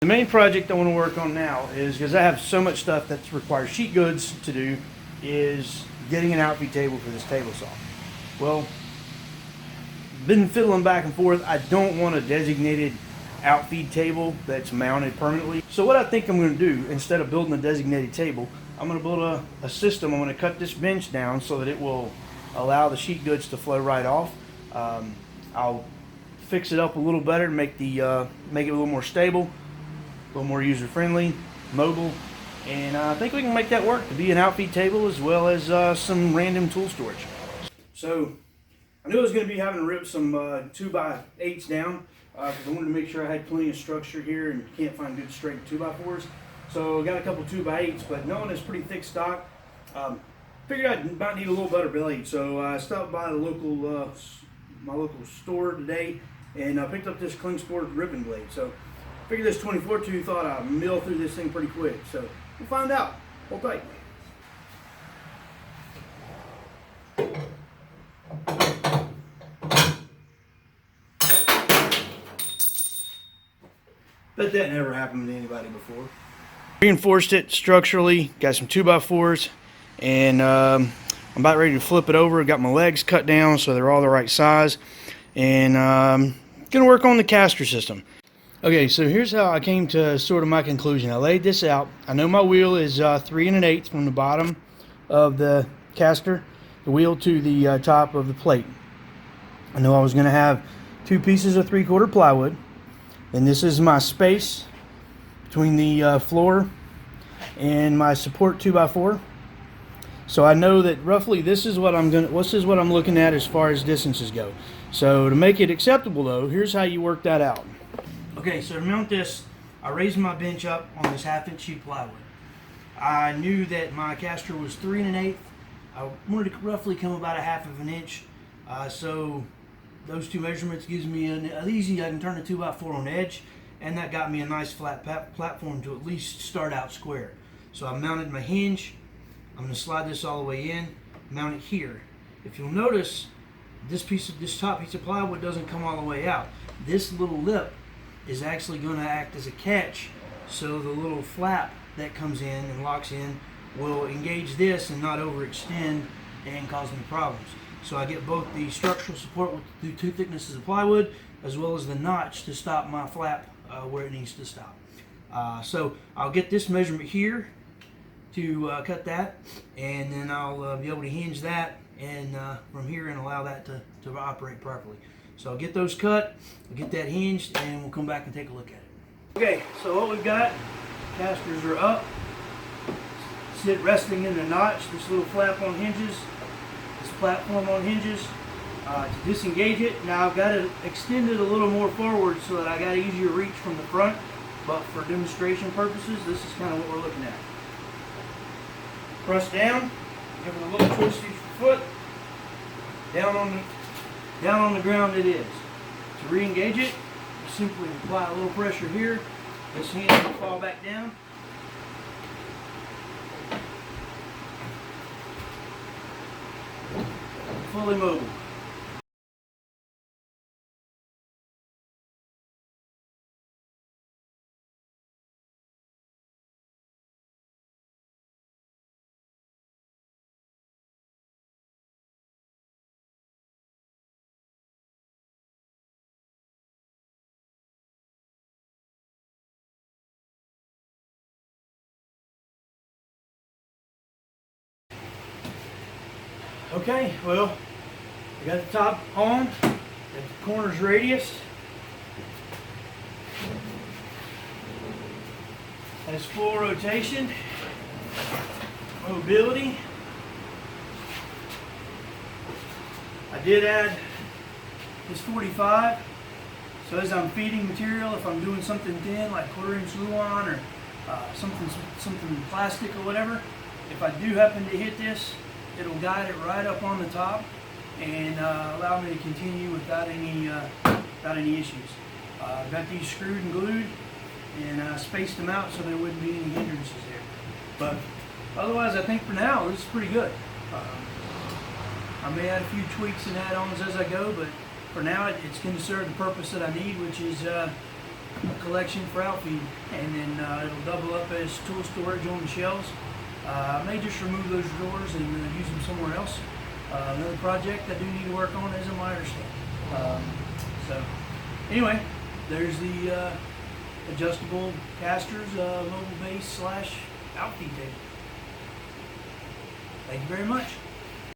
The main project I want to work on now is, because I have so much stuff that requires sheet goods to do, is getting an outfeed table for this table saw. Well, been fiddling back and forth. I don't want a designated outfeed table that's mounted permanently. So what I think I'm going to do, instead of building a designated table, I'm going to build a system. I'm going to cut this bench down so that it will allow the sheet goods to flow right off. I'll fix it up a little better to make it a little more stable, a little more user friendly, mobile, and I think we can make that work to be an outfeed table as well as some random tool storage. So I knew I was going to be having to rip some 2x8s down because I wanted to make sure I had plenty of structure here, and you can't find good straight 2x4s. So I got a couple 2x8s, but knowing it's pretty thick stock, figured I might need a little better blade. So I stopped by the local my local store today and I picked up this cling sport ribbon blade. So I figured this 24 tooth thought I'd mill through this thing pretty quick. So we'll find out. Hold tight. Bet that never happened to anybody before. Reinforced it structurally, got some 2x4s, and I'm about ready to flip it over. Got my legs cut down so they're all the right size, and gonna work on the caster system. Okay, so here's how I came to sort of my conclusion. I laid this out. I know my wheel is 3 1/8 from the bottom of the caster, the wheel to the top of the plate. I know I was gonna have 2 pieces of 3/4 plywood. And this is my space between the floor and my support 2x4. So I know that roughly this is what I'm looking at as far as distances go. So to make it acceptable though, here's how you work that out. Okay, so to mount this, I raised my bench up on this 1/2-inch sheet plywood. I knew that my caster was 3 1/8. I wanted to roughly come about 1/2 inch. So those two measurements gives me an easy, I can turn a 2x4 on the edge, and that got me a nice flat platform to at least start out square. So I mounted my hinge. I'm going to slide this all the way in, mount it here. If you'll notice, this top piece of plywood doesn't come all the way out. This little lip is actually going to act as a catch, so the little flap that comes in and locks in will engage this and not overextend and cause me problems. So I get both the structural support with the 2 thicknesses of plywood as well as the notch to stop my flap where it needs to stop. So I'll get this measurement here to cut that, and then I'll be able to hinge that and from here and allow that to operate properly. So I'll get those cut, I'll get that hinged, and we'll come back and take a look at it. Okay, so what we've got, casters are up, sit resting in the notch, this little flap on hinges, platform on hinges. To disengage it, now I've got it extended a little more forward so that I got easier reach from the front, but for demonstration purposes, this is kind of what we're looking at. Press down, give it a little twist of your foot, down on the ground it is. To re-engage it, you simply apply a little pressure here, this hand will fall back down. Fully mobile. Okay, well, I got the top on, got the corners radius. Has full rotation, mobility. I did add this 45, so as I'm feeding material, if I'm doing something thin like 1/4-inch Luan or something plastic or whatever, if I do happen to hit this, it'll guide it right up on the top and allow me to continue without any issues. I've got these screwed and glued and spaced them out so there wouldn't be any hindrances there. But otherwise, I think for now this is pretty good. I may add a few tweaks and add-ons as I go, but for now it's going to serve the purpose that I need, which is a collection for Outfeed, and then it'll double up as tool storage on the shelves. I may just remove those drawers and use them somewhere else. Another project I do need to work on is a miter stand. So anyway, there's the adjustable casters, mobile base / Outfeed table. Thank you very much.